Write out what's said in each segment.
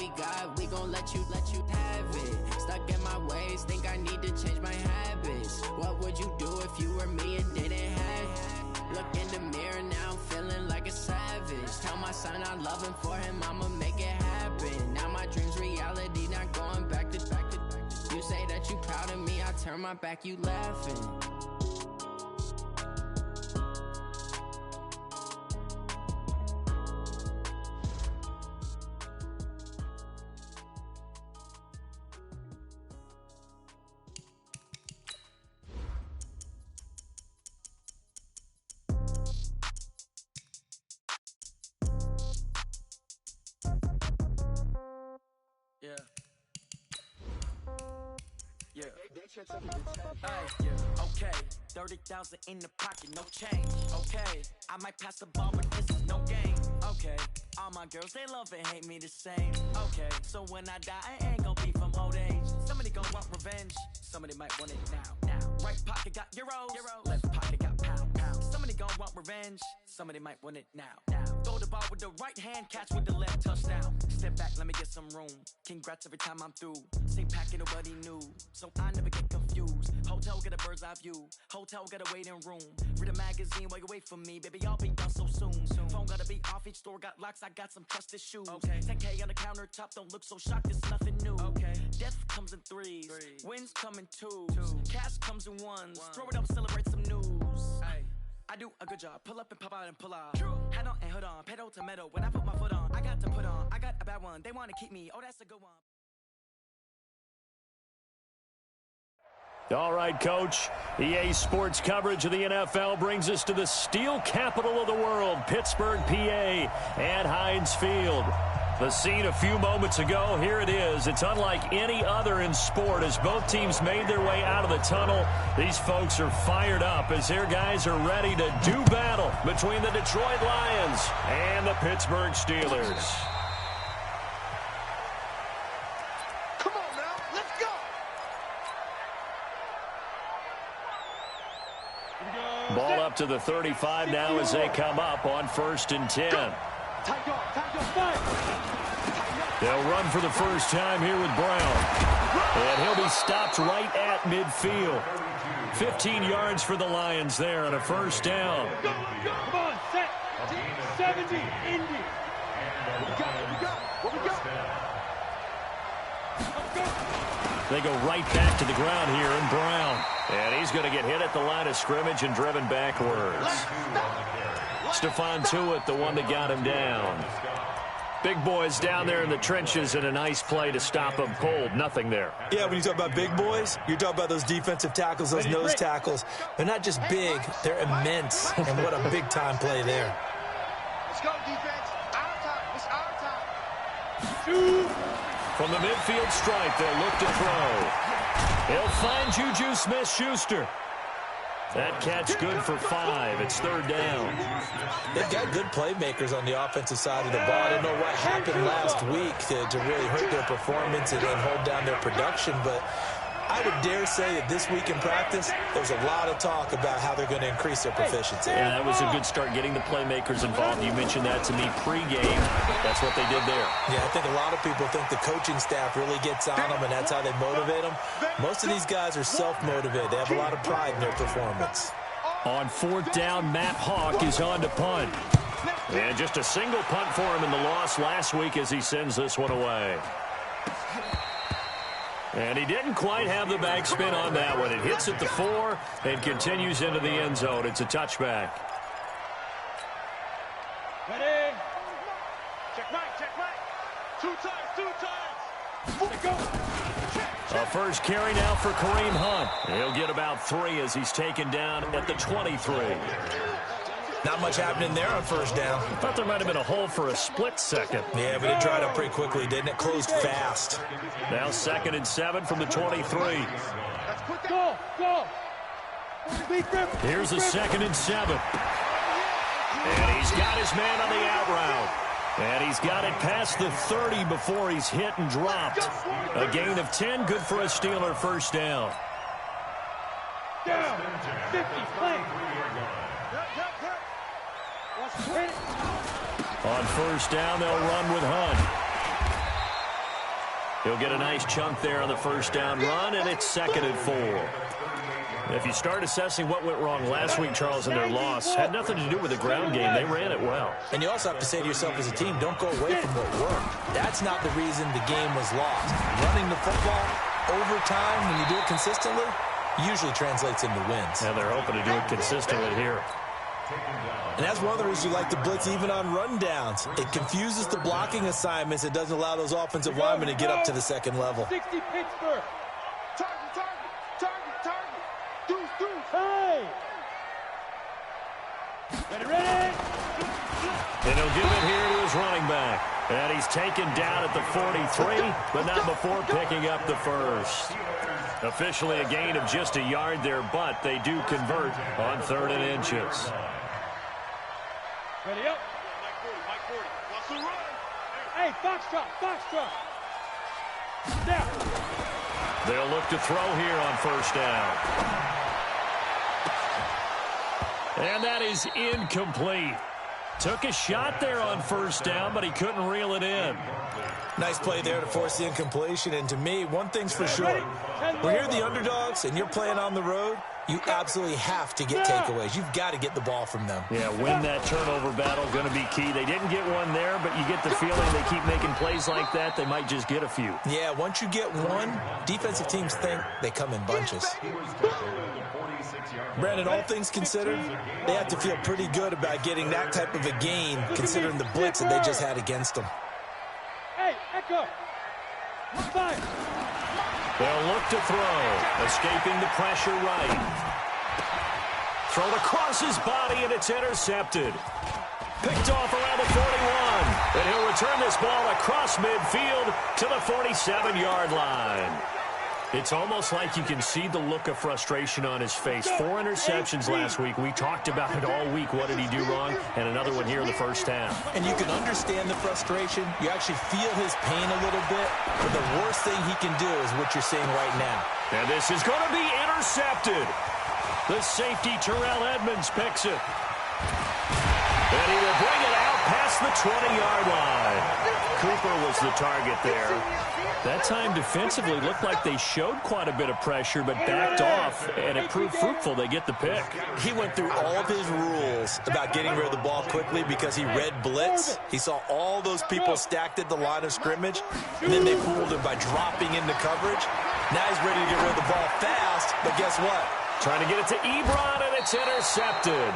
we got, we gon' let you have it. Stuck in my ways, think I need to change my habits. What would you do if you were me and didn't have it? Look in the mirror, now I'm feeling like a savage. Tell my son I love him, for him I'ma make it happen. Now my dream's reality, not going back to. You say that you proud of me, I turn my back, you laughing. Okay, 30,000 in the pocket, no change. Okay, I might pass the ball, but this is no game. Okay, all my girls, they love and hate me the same. Okay, so when I die, I ain't gon' be from old age. Somebody gon' want revenge, somebody might want it now. Right pocket got euros, left pocket got pounds. Somebody gon' want revenge, somebody might want it now. Throw the ball with the right hand, catch with the left, touchdown. Step back, let me get some room. Congrats every time I'm through. Same packet, nobody knew, so I never get confused. Hotel get a bird's eye view, hotel get a waiting room. Read a magazine while you wait for me, baby, I'll be done so soon. Phone gotta be off, each store got locks, I got some trusted shoes. 10K on the countertop, don't look so shocked, it's nothing new. Death comes in threes, wins come in twos, cash comes in ones. Throw it up, celebrate some news. I do a good job, pull up and pop out and pull out. Head on and hood on, pedal to metal. When I put my foot on, I got to put on. I got a bad one, they wanna keep me, oh that's a good one. All right, Coach. EA Sports coverage of the NFL brings us to the steel capital of the world, Pittsburgh, PA, at Heinz Field. The scene a few moments ago, here it is. It's unlike any other in sport as both teams made their way out of the tunnel. These folks are fired up as their guys are ready to do battle between the Detroit Lions and the Pittsburgh Steelers. Ball up to the 35 now as they come up on 1st and 10. They'll run for the first time here with Brown. And he'll be stopped right at midfield. 15 yards for the Lions there on a first down. Come on, set. 70, Indy. What we got? They go right back to the ground here in Brown. And he's going to get hit at the line of scrimmage and driven backwards. Stephon Tuitt, the one that got him down. Big boys down there in the trenches, and a nice play to stop them cold. Nothing there. Yeah, when you talk about big boys, you're talking about those defensive tackles, those nose tackles. They're not just big, they're immense. And what a big-time play there. Let's go, defense. Our time. It's our time. From the midfield stripe, they'll look to throw. He'll find Juju Smith-Schuster. That catch good for 5. It's 3rd down. They've got good playmakers on the offensive side of the ball. I don't know what happened last week to really hurt their performance and then hold down their production, but I would dare say that this week in practice, there's a lot of talk about how they're going to increase their proficiency. Yeah, that was a good start getting the playmakers involved. You mentioned that to me pregame. That's what they did there. Yeah, I think a lot of people think the coaching staff really gets on them, and that's how they motivate them. Most of these guys are self-motivated. They have a lot of pride in their performance. On 4th down, Matt Hawk is on to punt. And just a single punt for him in the loss last week as he sends this one away. And he didn't quite have the backspin on that one. It hits at the 4 and continues into the end zone. It's a touchback. Ready? Check right. 2 times. Let go. A first carry now for Kareem Hunt. He'll get about 3 as he's taken down at the 23. Not much happening there on 1st down. I thought there might have been a hole for a split second. Yeah, but it dried up pretty quickly, didn't it? Closed fast. Now 2nd and 7 from the 23. Go. Here's a 2nd and 7. And he's got his man on the out route. And he's got it past the 30 before he's hit and dropped. A gain of 10, good for a Steeler first down. Down. 50, play. On 1st down, they'll run with Hunt. He'll get a nice chunk there on the first down run, and it's 2nd and 4. If you start assessing what went wrong last week, Charles, in their loss, had nothing to do with the ground game. They ran it well. And you also have to say to yourself as a team, don't go away from what worked. That's not the reason the game was lost. Running the football over time, when you do it consistently, usually translates into wins. And they're hoping to do it consistently here. And that's one of the reasons you like to blitz even on rundowns. It confuses the blocking assignments. It doesn't allow those offensive linemen to get up to the second level. 60 Pittsburgh. Target. Deuce. Hey! Ready. And he'll give it here to his running back. And he's taken down at the 43, but not before picking up the first. Officially a gain of just a yard there, but they do convert on 3rd and inches. Ready up. Mike 40. Watch the run. Hey, Foxtrot. Down. They'll look to throw here on 1st down. And that is incomplete. Took a shot there on 1st down, but he couldn't reel it in. Nice play there to force the incompletion. And to me, one thing's for sure. When you're the underdogs and you're playing on the road, you absolutely have to get takeaways. You've got to get the ball from them. Yeah, win that turnover battle, going to be key. They didn't get one there, but you get the feeling they keep making plays like that, they might just get a few. Yeah, once you get one, defensive teams think they come in bunches. Brandon, all things considered, they have to feel pretty good about getting that type of a gain, considering the blitz that they just had against them. Hey, Echo. Fire. They'll look to throw, escaping the pressure right. Thrown across his body, and it's intercepted. Picked off around the 41, and he'll return this ball across midfield to the 47-yard line. It's almost like you can see the look of frustration on his face. 4 interceptions last week. We talked about it all week. What did he do wrong? And another one here in the first half. And you can understand the frustration. You actually feel his pain a little bit. But the worst thing he can do is what you're seeing right now. And this is going to be intercepted. The safety, Terrell Edmonds, picks it. And he will bring it out past the 20-yard line. Cooper was the target there. That time defensively looked like they showed quite a bit of pressure but backed off, and it proved fruitful. They get the pick. He went through all of his rules about getting rid of the ball quickly because he read blitz. He saw all those people stacked at the line of scrimmage, and then they fooled him by dropping into coverage. Now he's ready to get rid of the ball fast, but guess what? Trying to get it to Ebron, and it's intercepted.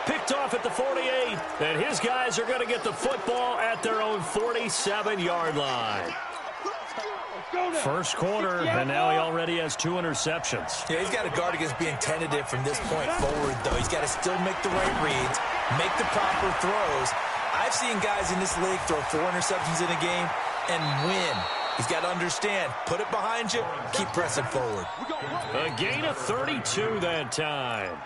Picked off at the 48, and his guys are going to get the football at their own 47-yard line. First quarter, and now he already has 2 interceptions. Yeah, he's got to guard against being tentative from this point forward, though. He's got to still make the right reads, make the proper throws. I've seen guys in this league throw 4 interceptions in a game and win. He's got to understand, put it behind you, keep pressing forward. A gain of 32 that time.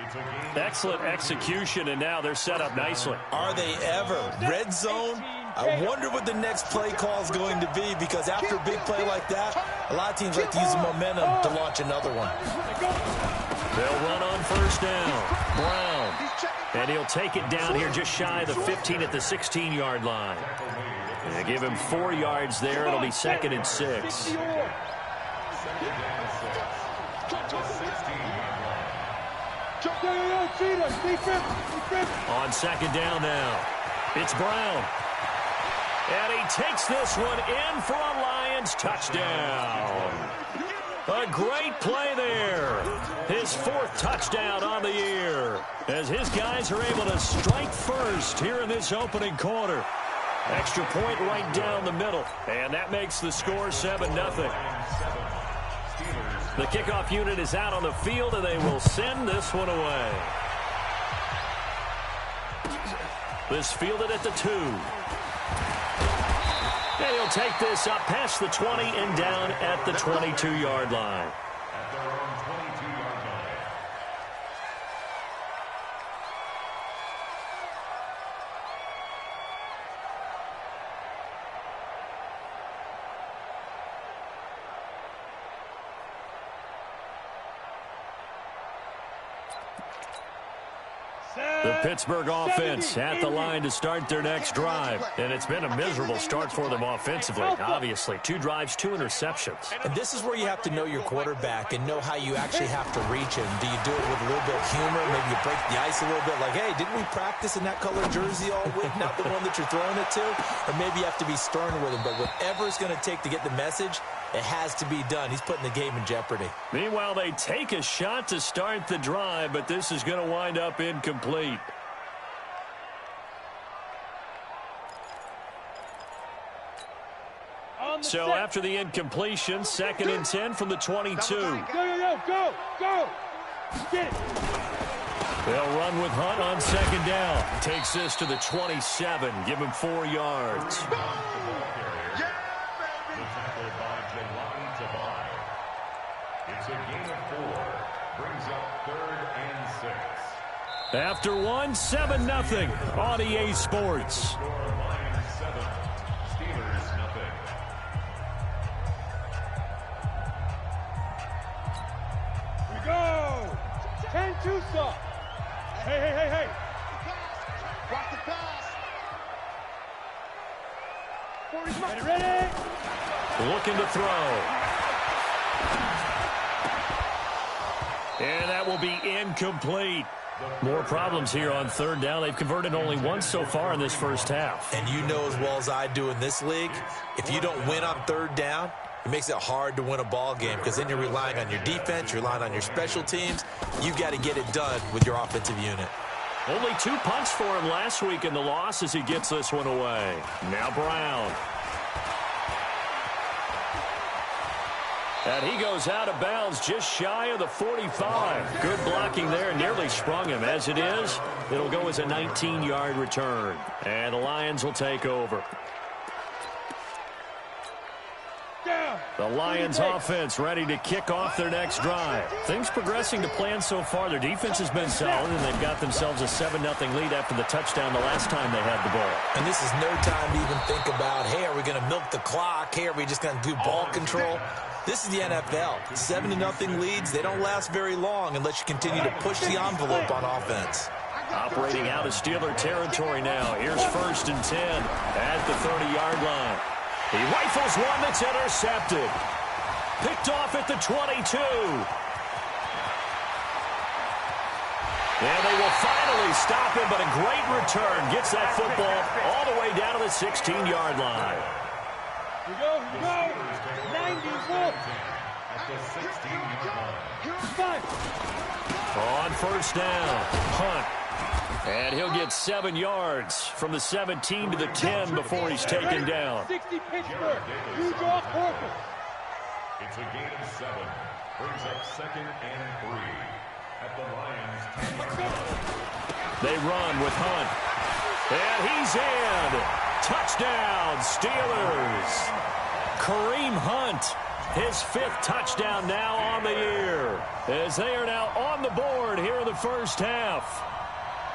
Excellent execution, and now they're set up nicely. Are they ever? Red zone? I wonder what the next play call is going to be, because after a big play like that, a lot of teams like to use the momentum to launch another one. They'll run on first down. Brown. And he'll take it down here just shy of the 15 at the 16-yard line. They give him 4 yards there. It'll be 2nd and 6. On 2nd down now. It's Brown. And he takes this one in for a Lions touchdown. A great play there. His 4th touchdown on the year, as his guys are able to strike first here in this opening quarter. Extra point right down the middle, and that makes the score 7-0. The kickoff unit is out on the field, and they will send this one away. This fielded at the 2. And he'll take this up past the 20 and down at the 22-yard line. The Pittsburgh offense at the line to start their next drive. And it's been a miserable start for them offensively, obviously. 2 drives, 2 interceptions. And this is where you have to know your quarterback and know how you actually have to reach him. Do you do it with a little bit of humor? Maybe you break the ice a little bit like, hey, didn't we practice in that color jersey all week? Not the one that you're throwing it to? Or maybe you have to be stern with him. But whatever it's going to take to get the message, it has to be done. He's putting the game in jeopardy. Meanwhile, they take a shot to start the drive, but this is going to wind up incomplete. So after the incompletion, 2nd and 10 from the 22. Go. Get it. They'll run with Hunt on 2nd down. Takes this to the 27. Give him 4 yards. It's a gain of 4. Brings up 3rd and 6. After 1, 7-0 on EA Sports. Lions 7, Steelers nothing. We go. 10-2 stop. Hey. Watch the pass. Ready. Looking to throw. And that will be incomplete. More problems here on 3rd down. They've converted only once so far in this first half. And you know as well as I do in this league, if you don't win on 3rd down, it makes it hard to win a ball game because then you're relying on your defense, you're relying on your special teams. You've got to get it done with your offensive unit. Only 2 punts for him last week in the loss as he gets this one away. Now Brown. And he goes out of bounds just shy of the 45. Good blocking there, nearly sprung him. As it is, it'll go as a 19-yard return. And the Lions will take over. The Lions offense ready to kick off their next drive. Things progressing to plan so far. Their defense has been solid, and they've got themselves a 7-0 lead after the touchdown the last time they had the ball. And this is no time to even think about, hey, are we going to milk the clock? Hey, are we just going to do ball control? This is the NFL. 7-0 leads, they don't last very long unless you continue to push the envelope on offense. Operating out of Steeler territory now. Here's 1st and 10 at the 30-yard line. He rifles one that's intercepted. Picked off at the 22. And they will finally stop him, but a great return. Gets that football all the way down to the 16-yard line. Here we go. 91. At the 16-yard line. On 1st down, Hunt. And he'll get 7 yards from the 17 to the 10 before he's taken down. 60 Pittsburgh. You draw purple. It's a gain of 7. Brings up 2nd and 3. At the Lions 10-yard line. They run with Hunt. And he's in. Touchdown, Steelers. Kareem Hunt, his 5th touchdown now on the year, as they are now on the board here in the first half.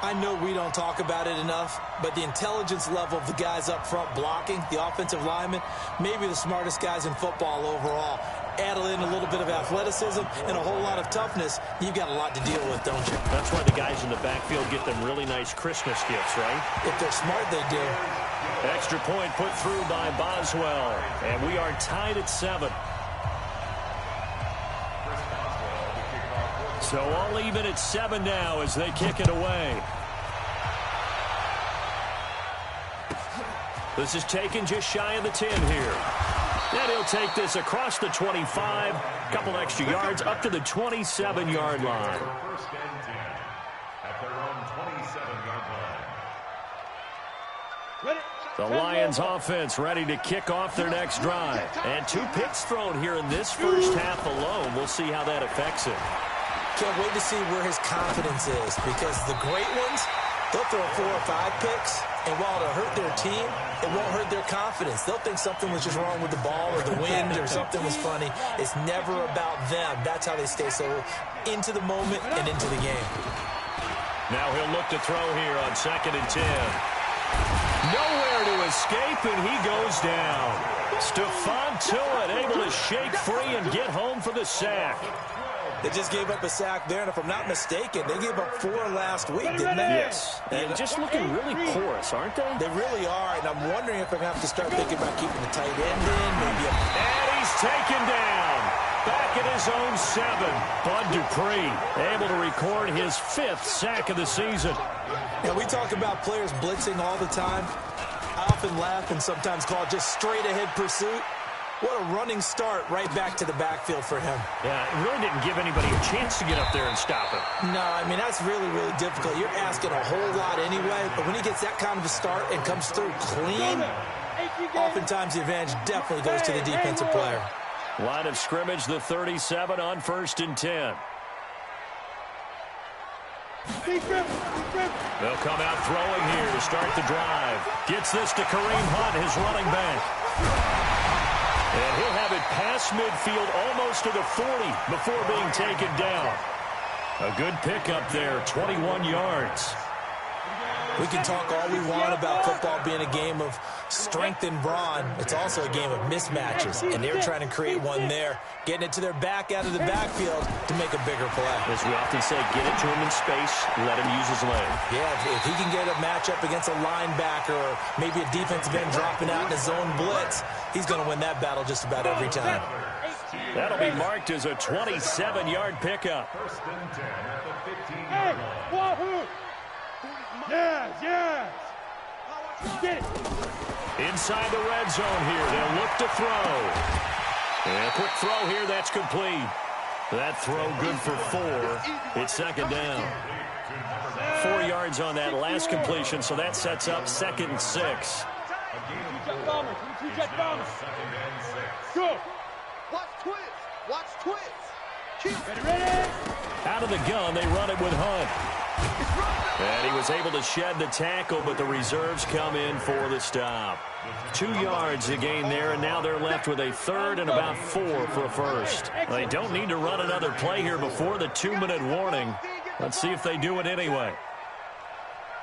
I know we don't talk about it enough, but the intelligence level of the guys up front blocking, the offensive linemen, maybe the smartest guys in football overall. Add in a little bit of athleticism and a whole lot of toughness, you've got a lot to deal with, don't you? That's why the guys in the backfield get them really nice Christmas gifts, right? If they're smart, they do. Extra point put through by Boswell, and we are tied at 7. So all even at 7 now as they kick it away. This is taken just shy of the 10 here. And he'll take this across the 25, couple extra yards up to the 27-yard line. 1st and 10 at their own 27-yard line. The Lions offense ready to kick off their next drive. And 2 picks thrown here in this first half alone. We'll see how that affects it. Can't wait to see where his confidence is, because the great ones, they'll throw 4 or 5 picks, and while it'll hurt their team, it won't hurt their confidence. They'll think something was just wrong with the ball or the wind or something was funny. It's never about them. That's how they stay so into the moment and into the game. Now he'll look to throw here on 2nd and 10. Nowhere to escape, and he goes down. Stephon Tuitt able to shake free and get home for the sack. They just gave up a sack there, and if I'm not mistaken, they gave up 4 last week, didn't they? Yes. And just looking really porous, aren't they? They really are, and I'm wondering if I'm going to have to start thinking about keeping the tight end in. Maybe And he's taken down. Back at his own 7. Bud Dupree able to record his 5th sack of the season. Yeah, we talk about players blitzing all the time. I often laugh and sometimes call it just straight-ahead pursuit. What a running start right back to the backfield for him. Yeah, it really didn't give anybody a chance to get up there and stop him. No, I mean, that's really, really difficult. You're asking a whole lot anyway, but when he gets that kind of a start and comes through clean, oftentimes the advantage definitely goes to the defensive player. Line of scrimmage, the 37 on 1st and 10. They'll come out throwing here to start the drive. Gets this to Kareem Hunt, his running back. And he'll have it past midfield almost to the 40 before being taken down. A good pickup there, 21 yards. We can talk all we want about football being a game of strength and brawn. It's also a game of mismatches, and they're trying to create one there, getting it to their back out of the backfield to make a bigger play. As we often say, get it to him in space, let him use his leg. Yeah, if he can get a matchup against a linebacker or maybe a defensive end dropping out in a zone blitz, he's going to win that battle just about every time. That'll be marked as a 27-yard pickup. Hey, wahoo! Yes! Get it! Inside the red zone here, they'll look to throw. And a quick throw here, that's complete. That throw good for 4. It's 2nd down. 4 yards on that last completion, so that sets up 2nd and 6. Go! Watch twist! Ready? Out of the gun, they run it with Hunt. And he was able to shed the tackle, but the reserves come in for the stop. 2 yards to gain there, and now they're left with a 3rd and about 4 for a first. They don't need to run another play here before the 2-minute warning. Let's see if they do it anyway.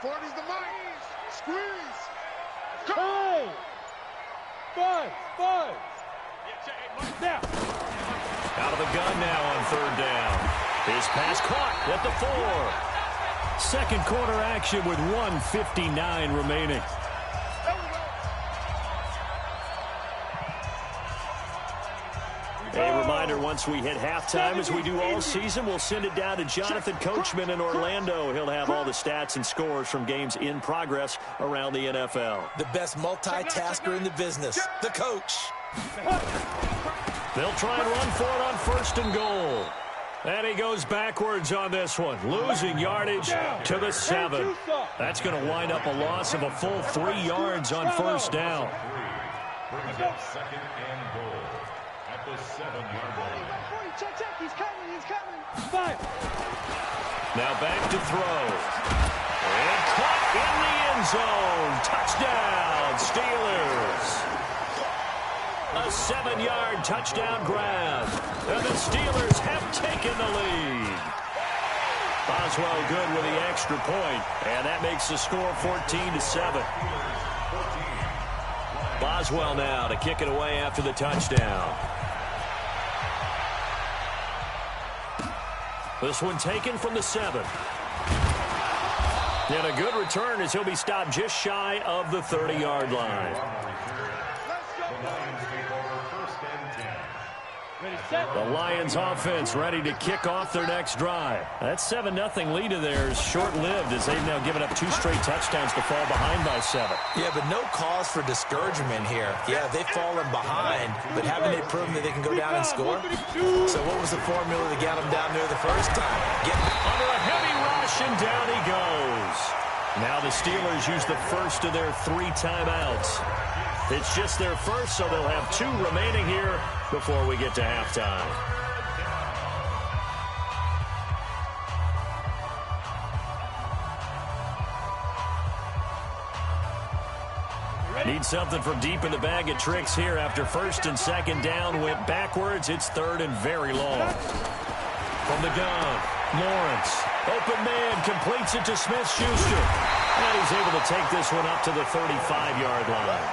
40's the mark. Squeeze. Go! 5. Now. Out of the gun now on 3rd down. His pass caught at the 4. Second quarter action with 1:59 remaining. A reminder, once we hit halftime, as we do all season, we'll send it down to Jonathan Coachman in Orlando. He'll have all the stats and scores from games in progress around the NFL. The best multitasker in the business, the coach. They'll try and run for it on 1st and goal. And he goes backwards on this one, losing yardage to the 7. That's going to wind up a loss of a full 3 yards on 1st down. Brings up 2nd and goal at the 7-yard line. Check, he's coming. 5. Now back to throw. And caught in the end zone. Touchdown, Steelers. A 7-yard touchdown grab. And the Steelers have taken the lead. Boswell good with the extra point, and that makes the score 14-7. Boswell now to kick it away after the touchdown. This one taken from the 7. And a good return as he'll be stopped just shy of the 30-yard line. The Lions offense ready to kick off their next drive. That 7-0 lead of theirs short-lived as they've now given up 2 straight touchdowns to fall behind by 7. Yeah, but no cause for discouragement here. Yeah, they've fallen behind, but haven't they proven that they can go down and score? So what was the formula that got them down there the first time? Under a heavy rush, and down he goes. Now the Steelers use the first of their 3 timeouts. It's just their first, so they'll have 2 remaining here before we get to halftime. Need something from deep in the bag of tricks here after 1st and 2nd down went backwards. It's 3rd and very long. From the gun, Lawrence. Open man completes it to Smith-Schuster. And he's able to take this one up to the 35-yard line.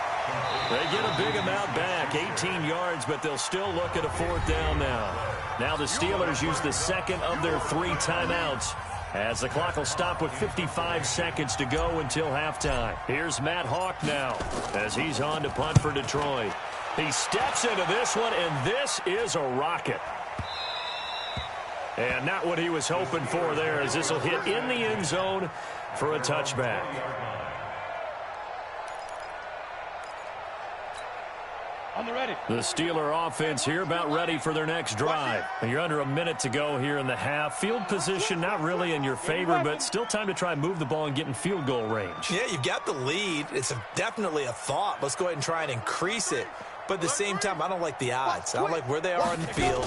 They get a big amount back, 18 yards, but they'll still look at a 4th down now. Now the Steelers use the second of their 3 timeouts, as the clock will stop with 55 seconds to go until halftime. Here's Matt Hawk now as he's on to punt for Detroit. He steps into this one, and this is a rocket. And not what he was hoping for there, as this will hit in the end zone for a touchback. The Steeler offense here about ready for their next drive. You're under a minute to go here in the half. Field position not really in your favor, but still time to try and move the ball and get in field goal range. Yeah, you've got the lead. It's definitely a thought. Let's go ahead and try and increase it. But at the same time, I don't like the odds. I don't like where they are on the field.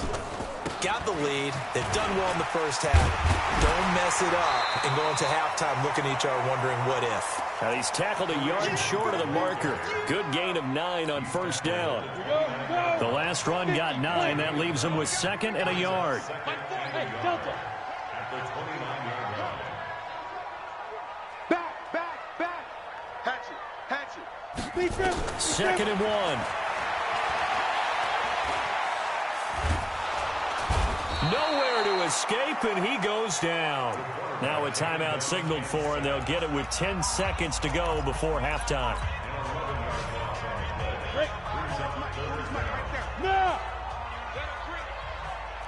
Got the lead. They've done well in the first half. Don't mess it up and go into halftime looking at each other wondering what if. Now he's tackled a yard short of the marker. Good gain of 9 on 1st down. The last run got 9. That leaves him with 2nd and a yard. Back. Hatch it. 2nd and 1. Nowhere to escape, and he goes down. Now a timeout signaled for, and they'll get it with 10 seconds to go before halftime. No!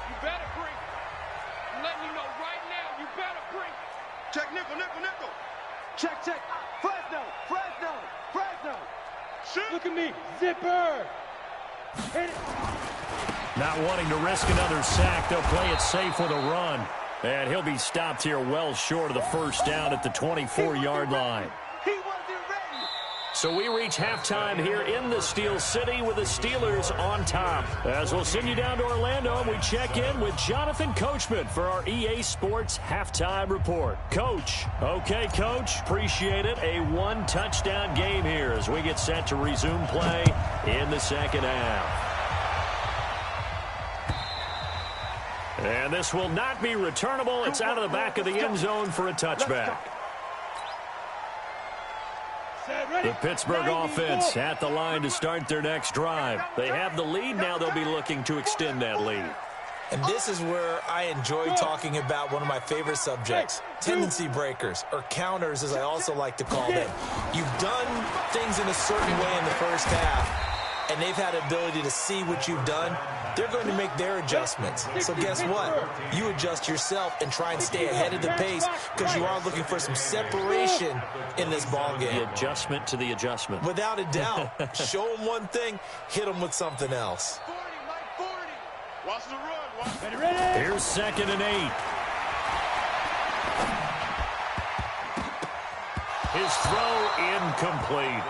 You better bring it. I'm letting you know right now, you better bring it. Check nickel. Check. Fresno. Shoot. Look at me. Zipper. Hit it. Not wanting to risk another sack, they'll play it safe with a run. And he'll be stopped here well short of the 1st down at the 24-yard line. He wasn't ready. So we reach halftime here in the Steel City with the Steelers on top. As we'll send you down to Orlando, we check in with Jonathan Coachman for our EA Sports Halftime Report. Coach. Okay, Coach. Appreciate it. A 1-touchdown game here as we get set to resume play in the 2nd half. And this will not be returnable. It's out of the back of the end zone for a touchback. The Pittsburgh offense at the line to start their next drive. They have the lead. Now they'll be looking to extend that lead. And this is where I enjoy talking about one of my favorite subjects, tendency breakers, or counters as I also like to call them. You've done things in a certain way in the first half, and they've had the ability to see what you've done. They're going to make their adjustments. So guess what? You adjust yourself and try and stay ahead of the pace because you are looking for some separation in this ball game. The adjustment to the adjustment. Without a doubt. Show them one thing, hit them with something else. 40, Mike 40. Watch the run. Ready. Here's 2nd and 8. His throw incomplete.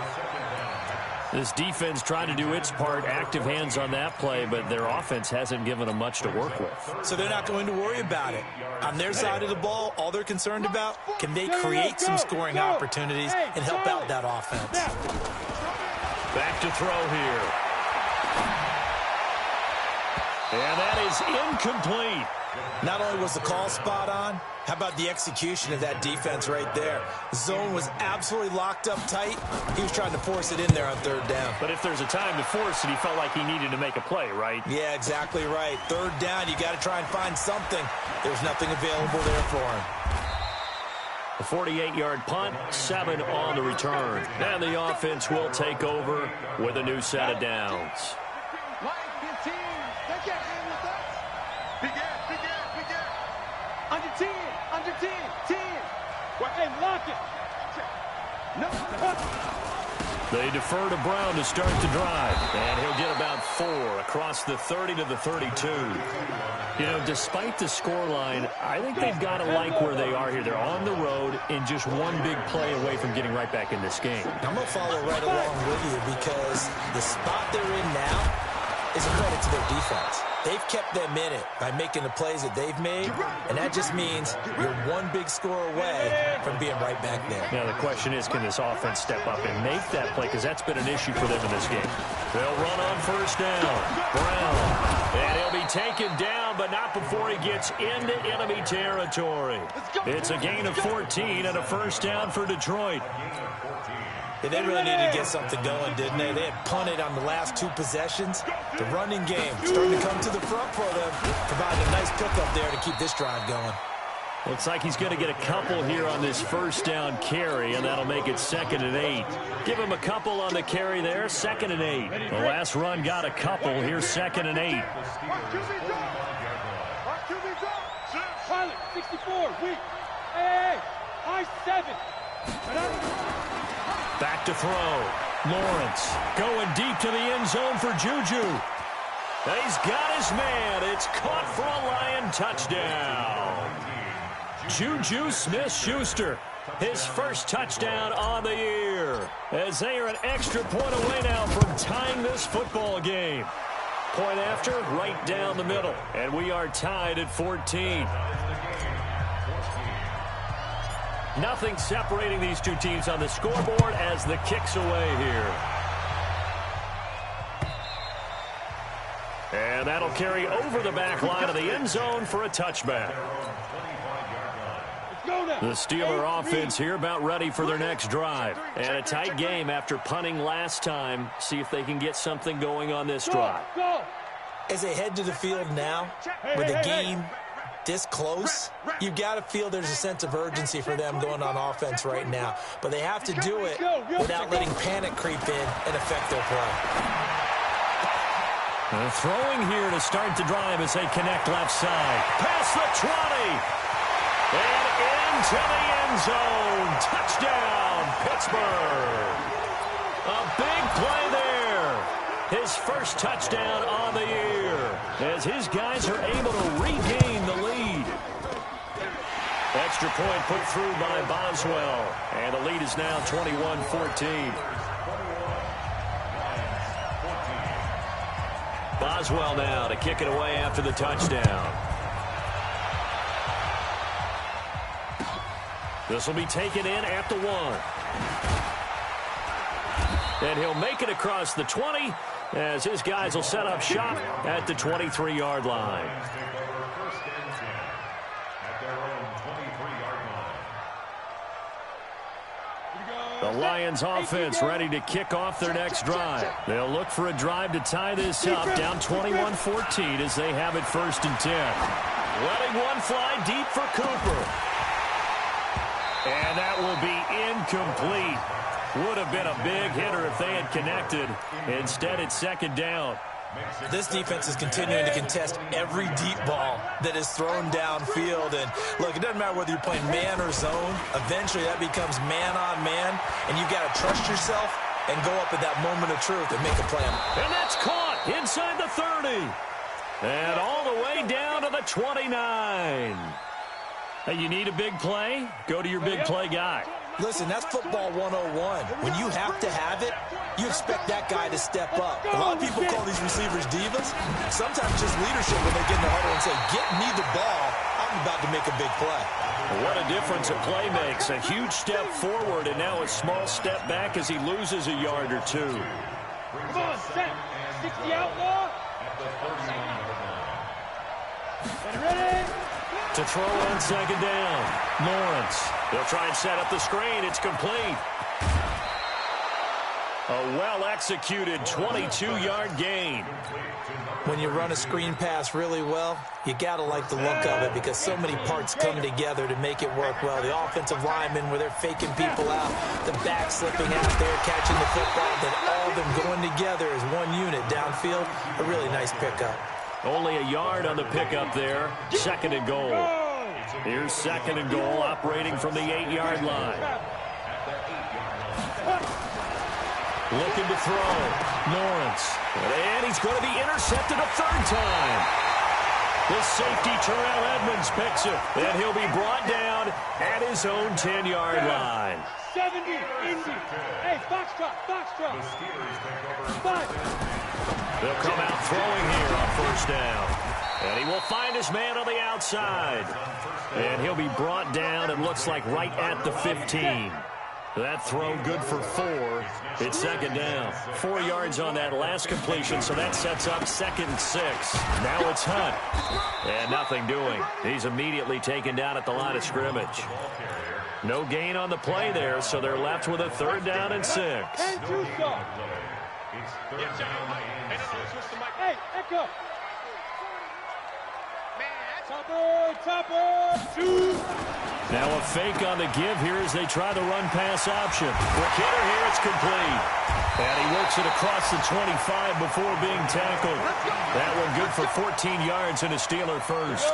This defense trying to do its part, active hands on that play, but their offense hasn't given them much to work with. So they're not going to worry about it. On their side of the ball, all they're concerned about, can they create some scoring opportunities and help out that offense? Back to throw here. And that is incomplete. Not only was the call spot on, how about the execution of that defense right there? The zone was absolutely locked up tight. He was trying to force it in there on 3rd down. But if there's a time to force it, he felt like he needed to make a play, right? Yeah, exactly right. 3rd down, you got to try and find something. There's nothing available there for him. A 48-yard punt, 7 on the return. And the offense will take over with a new set of downs. Mike, his team. They can't hang with us. Big ass. Under 10. 10. Hey, lock it. No. They defer to Brown to start the drive. And he'll get about 4 across the 30 to the 32. You know, despite the scoreline, I think they've got to like where they are here. They're on the road and just one big play away from getting right back in this game. I'm going to follow right along with you because the spot they're in now is a credit to their defense. They've kept them in it by making the plays that they've made, and that just means you're one big score away from being right back there. Now, the question is, can this offense step up and make that play? Because that's been an issue for them in this game. They'll run on first down. Brown. And he'll be taken down, but not before he gets into enemy territory. It's a gain of 14 and a first down for Detroit. Yeah, they really needed to get something going, didn't they? They had punted on the last 2 possessions. The running game starting to come to the front for them, providing a nice pickup there to keep this drive going. Looks like he's going to get a couple here on this first down carry, and that'll make it 2nd and 8. Give him a couple on the carry there, 2nd and 8. The last run got a couple. Here's 2nd and 8. Pilot, 64, weak. Hey, high 7. Back to throw. Lawrence going deep to the end zone for Juju. He's got his man. It's caught for a Lion touchdown. Juju Smith-Schuster, his first touchdown on the year, as they are an extra point away now from tying this football game. Point after, right down the middle, and we are tied at 14. Nothing separating these two teams on the scoreboard as the kick's away here. And that'll carry over the back line of the end zone for a touchback. The Steeler offense here about ready for their next drive. And a tight game after punting last time. See if they can get something going on this drive. As they head to the field now, with the game this close, you've got to feel there's a sense of urgency for them going on offense right now. But they have to do it without letting panic creep in and affect their play. Throwing here to start the drive as they connect left side. Past the 20. And into the end zone. Touchdown, Pittsburgh. A big play there. His first touchdown on the year as his guys are able to regain the lead. Extra point put through by Boswell. And the lead is now 21-14. Boswell now to kick it away after the touchdown. This will be taken in at the 1. And he'll make it across the 20 as his guys will set up shop at the 23-yard line. The Lions offense ready to kick off their next drive. They'll look for a drive to tie this up, down 21-14 as they have it 1st and 10. Letting one fly deep for Cooper. And that will be incomplete. Would have been a big hitter if they had connected. Instead, it's 2nd down. This defense is continuing to contest every deep ball that is thrown downfield. And look, it doesn't matter whether you're playing man or zone. Eventually, that becomes man on man. And you've got to trust yourself and go up at that moment of truth and make a play. And that's caught inside the 30. And all the way down to the 29. Hey, you need a big play? Go to your big play guy. Listen, that's football 101. When you have to have it, you expect that guy to step up. A lot of people call these receivers divas. Sometimes just leadership when they get in the huddle and say, get me the ball. I'm about to make a big play. What a difference a play makes. A huge step forward and now a small step back as he loses a yard or two. Come on, set. 60 outlaw. Ready? To throw on 2nd down. Lawrence. They'll try and set up the screen. It's complete. A well-executed 22-yard gain. When you run a screen pass really well, you got to like the look of it because so many parts come together to make it work well. The offensive linemen where they're faking people out, the back slipping out there, catching the football, then all of them going together as one unit downfield. A really nice pickup. Only a yard on the pickup there. 2nd and goal. Here's 2nd and goal operating from the 8-yard line. Looking to throw. Lawrence. And he's going to be intercepted a 3rd time. The safety, Terrell Edmonds, picks it. And he'll be brought down at his own 10-yard line. 70, Indy. Hey, Foxtrot. 5. They'll come out throwing here on 1st down. And he will find his man on the outside. And he'll be brought down, it looks like, right at the 15. That throw good for 4. It's second down. 4 yards on that last completion, so that sets up 2nd and 6. Now it's Hunt. And nothing doing. He's immediately taken down at the line of scrimmage. No gain on the play there, so they're left with a 3rd down and 6. Hey, Echo. Topper, shoot. Now a fake on the give here as they try the run-pass option. Quick hitter here, it's complete. And he works it across the 25 before being tackled. That one good for 14 yards and a Steeler first.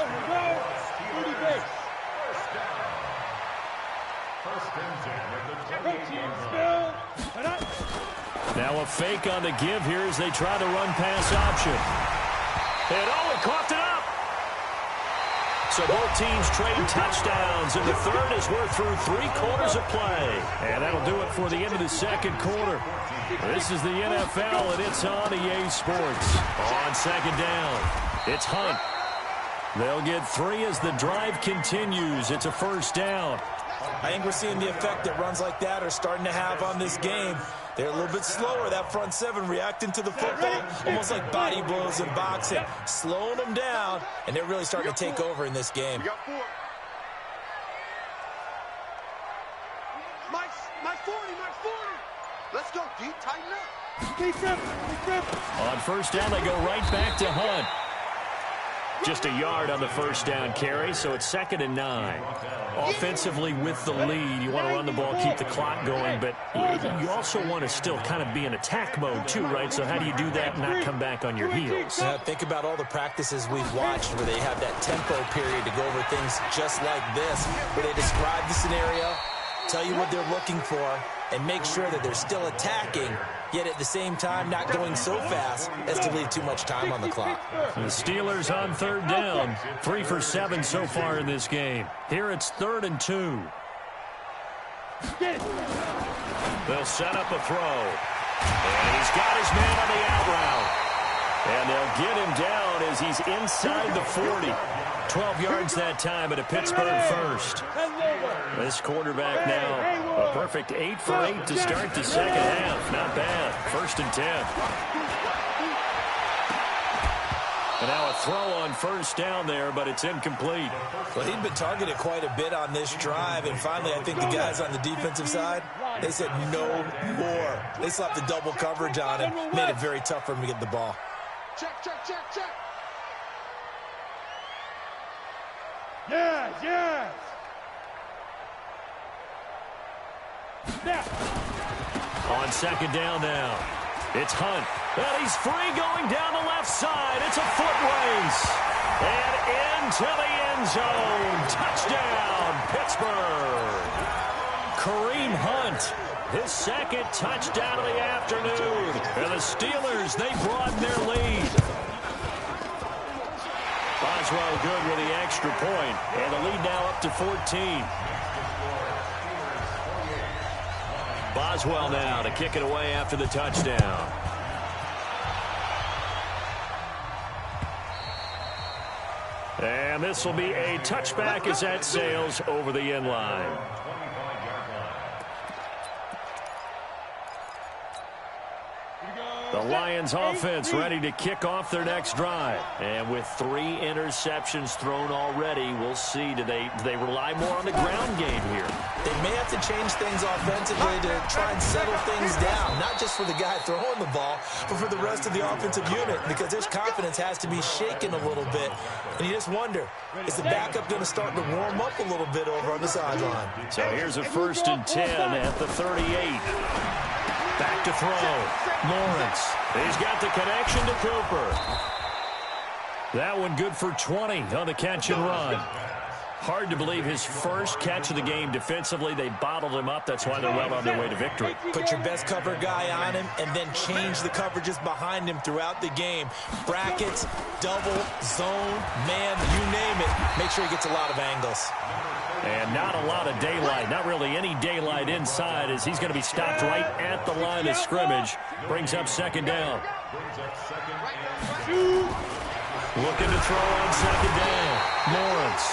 Now a fake on the give here as they try the run-pass option. And he coughed it up. So both teams trade touchdowns, and the third is we're through 3 quarters of play. And that'll do it for the end of the second quarter. This is the NFL, and it's on EA Sports. On second down, it's Hunt. They'll get 3 as the drive continues. It's a first down. I think we're seeing the effect that runs like that are starting to have on this game. They're a little bit slower, that front 7, reacting to the football, almost like body blows in boxing, slowing them down, and they're really starting to take over in this game. Mike 40. Let's go, D. Tighten up. On first down, they go right back to Hunt. Just a yard on the first down carry, so it's 2nd and 9. Offensively with the lead, you want to run the ball, keep the clock going, but you also want to still kind of be in attack mode too, right? So how do you do that and not come back on your heels? Think about all the practices we've watched where they have that tempo period to go over things just like this, where they describe the scenario, tell you what they're looking for, and make sure that they're still attacking, yet at the same time not going so fast as to leave too much time on the clock. The Steelers on 3rd down. 3 for 7 so far in this game. Here it's 3rd and 2. They'll set up a throw. And he's got his man on the out route. And they'll get him down as he's inside the 40. 12 yards that time at a Pittsburgh first. This quarterback now, a perfect 8 for 8 to start the second half. Not bad. 1st and 10. And now a throw on first down there, but it's incomplete. Well, he'd been targeted quite a bit on this drive, and finally I think the guys on the defensive side, they said no more. They slapped the double coverage on him, made it very tough for him to get the ball. Check. Yes. On 2nd down now, it's Hunt. And he's free going down the left side. It's a foot race. And into the end zone. Touchdown, Pittsburgh. Kareem Hunt, his 2nd touchdown of the afternoon. And the Steelers, they broaden their lead. Boswell good with the extra point, and the lead now up to 14. Boswell now to kick it away after the touchdown. And this will be a touchback as that sails over the end line. The Lions offense ready to kick off their next drive. And with 3 interceptions thrown already, we'll see. Do they rely more on the ground game here? They may have to change things offensively to try and settle things down. Not just for the guy throwing the ball, but for the rest of the offensive unit. Because their confidence has to be shaken a little bit. And you just wonder, is the backup going to start to warm up a little bit over on the sideline? So here's a 1st and 10 at the 38. Back to throw. Lawrence. He's got the connection to Cooper. That one good for 20 on the catch and run. Hard to believe his first catch of the game defensively. They bottled him up. That's why they're well on their way to victory. Put your best cover guy on him and then change the coverages behind him throughout the game. Brackets, double, zone, man, you name it. Make sure he gets a lot of angles. And not a lot of daylight, not really any daylight inside as he's going to be stopped right at the line of scrimmage. Brings up 2nd down. Looking to throw on 2nd down. Lawrence.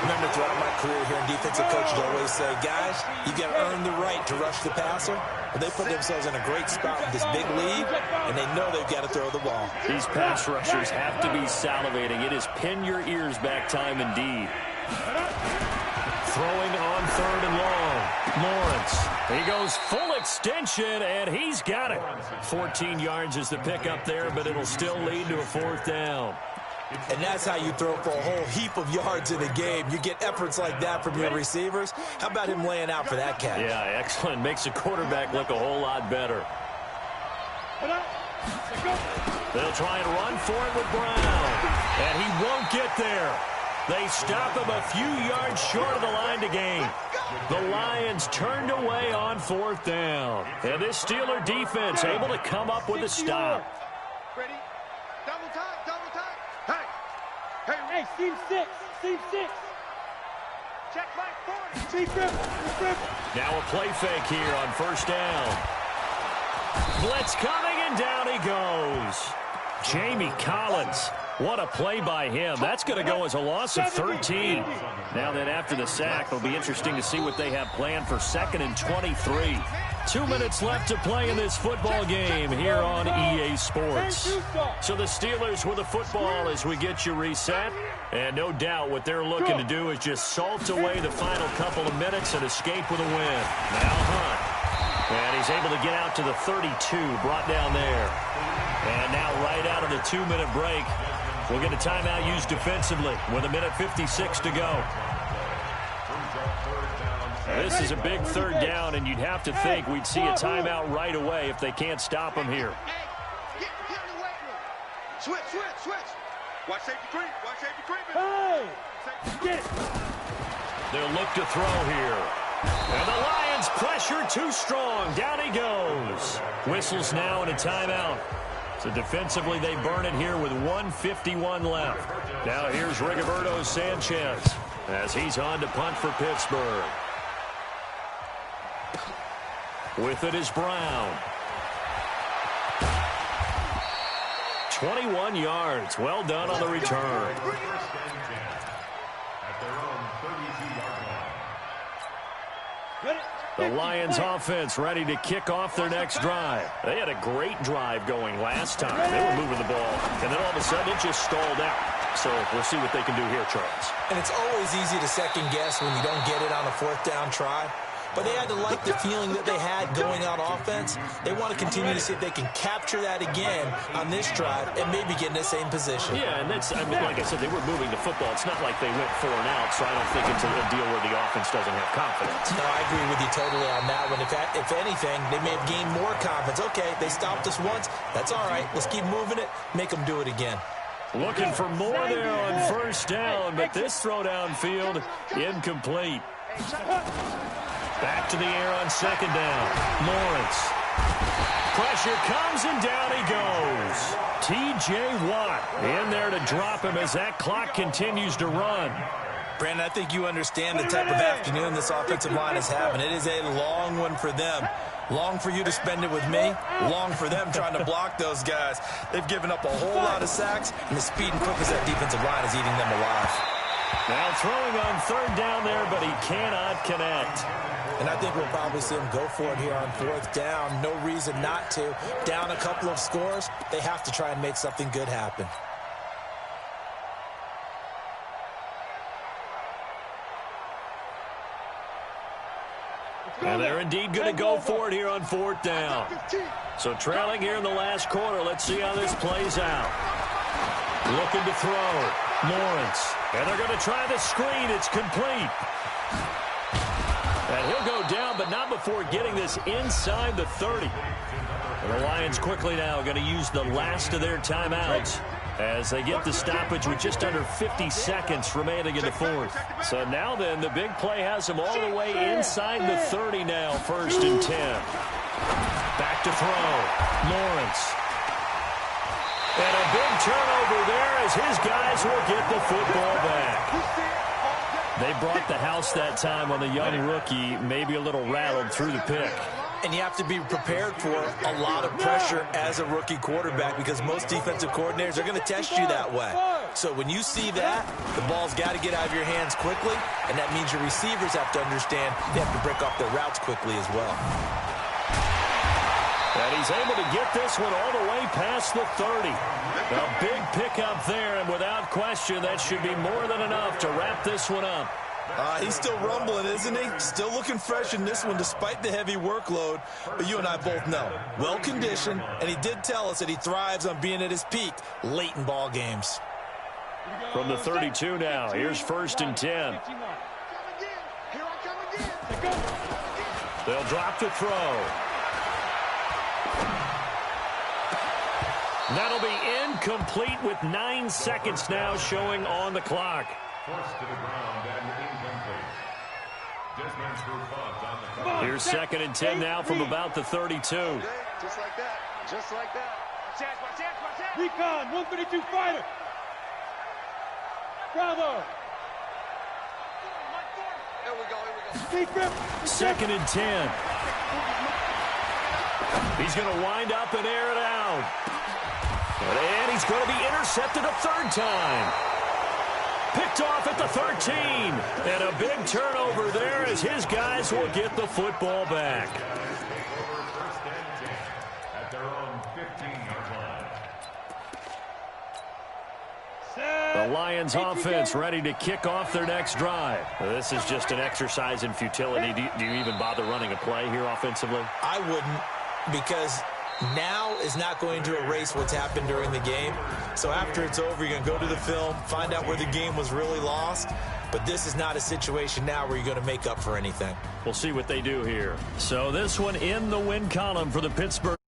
Remember, throughout my career here in defensive coaches always say, guys, you got to earn the right to rush the passer. Well, they put themselves in a great spot with this big lead, and they know they've got to throw the ball. These pass rushers have to be salivating. It is pin your ears back time indeed. Throwing on 3rd and long. Lawrence. He goes full extension, and he's got it. 14 yards is the pickup there, but it'll still lead to a 4th down. And that's how you throw for a whole heap of yards in a game. You get efforts like that from your receivers. How about him laying out for that catch? Yeah, excellent. Makes the quarterback look a whole lot better. They'll try and run for it with Brown. And he won't get there. They stop him a few yards short of the line to gain. The Lions turned away on 4th down. And this Steeler defense able to come up with a stop. Ready? Double time. Hey, seam 6. Check my 40. Now a play fake here on 1st down. Blitz coming, and down he goes. Jamie Collins. What a play by him. That's going to go as a loss of 13. Now then, after the sack, it'll be interesting to see what they have planned for 2nd and 23. 2 minutes left to play in this football game here on EA Sports. So the Steelers with the football as we get you reset. And no doubt what they're looking to do is just salt away the final couple of minutes and escape with a win. Now Hunt. And he's able to get out to the 32, brought down there. And now right out of the 2-minute break, we'll get a timeout used defensively with 1:56 to go. This is a big 3rd down, and you'd have to think we'd see a timeout right away if they can't stop him here. Get in the weight room. Switch. Watch safety creep. Hey! Get it. They'll look to throw here. And the Lions pressure too strong. Down he goes. Whistles now and a timeout. So defensively, they burn it here with 1:51 left. Now here's Rigoberto Sanchez as he's on to punt for Pittsburgh. With it is Brown. 21 yards. Well done on the return. The Lions offense ready to kick off their next drive. They had a great drive going last time. They were moving the ball, and then all of a sudden it just stalled out. So we'll see what they can do here, Charles. And it's always easy to second guess when you don't get it on a 4th down try. But they had to like the feeling that they had going on offense. They want to continue to see if they can capture that again on this drive and maybe get in the same position. Yeah, and that's, I mean, like I said, they were moving the football. It's not like they went 4 and out, so I don't think it's a deal where the offense doesn't have confidence. No, I agree with you totally on that one. If anything, they may have gained more confidence. Okay, they stopped us once. That's all right. Let's keep moving it. Make them do it again. Looking for more there on 1st down, but this throw downfield incomplete. Back to the air on 2nd down. Lawrence. Pressure comes, and down he goes. T.J. Watt in there to drop him as that clock continues to run. Brandon, I think you understand the type of afternoon this offensive line is having. It is a long one for them. Long for you to spend it with me. Long for them trying to block those guys. They've given up a whole lot of sacks, and the speed and quickness of that defensive line is eating them alive. Now throwing on 3rd down there, but he cannot connect. And I think we'll probably see him go for it here on 4th down. No reason not to. Down a couple of scores, they have to try and make something good happen. And they're indeed going to go for it here on 4th down. So trailing here in the last quarter, let's see how this plays out. Looking to throw. Lawrence. And they're going to try the screen. It's complete. And he'll go down, but not before getting this inside the 30. And the Lions quickly now going to use the last of their timeouts as they get the stoppage with just under 50 seconds remaining in the 4th. So now then, the big play has them all the way inside the 30 now, 1st and 10. Back to throw. Lawrence. And a big turnover there as his guys will get the football back. They brought the house that time on the young rookie, maybe a little rattled through the pick. And you have to be prepared for a lot of pressure as a rookie quarterback because most defensive coordinators are going to test you that way. So when you see that, the ball's got to get out of your hands quickly, and that means your receivers have to understand they have to break off their routes quickly as well. And he's able to get this one all the way past the 30. A big pickup there, and without question, that should be more than enough to wrap this one up. He's still rumbling, isn't he? Still looking fresh in this one despite the heavy workload. But you and I both know, well-conditioned, and he did tell us that he thrives on being at his peak late in ball games. From the 32 now, here's 1st and 10. They'll drop to throw. That'll be incomplete with 9 seconds now showing on the clock. Forced to the ground and incomplete. Desmond's on the Here's 2nd and 10 now from about the 32. Just like that. Just like that. Recon, 132 fighter. Bravo. Here we go. 2nd and 10. He's going to wind up and air it out. And he's going to be intercepted a 3rd time. Picked off at the 13. And a big turnover there as his guys will get the football back. First and 10 at their own 15-yard line. The Lions offense ready to kick off their next drive. This is just an exercise in futility. Do you even bother running a play here offensively? I wouldn't, because now is not going to erase what's happened during the game. So after it's over, you're going to go to the film, find out where the game was really lost. But this is not a situation now where you're going to make up for anything. We'll see what they do here. So this one in the win column for the Pittsburgh.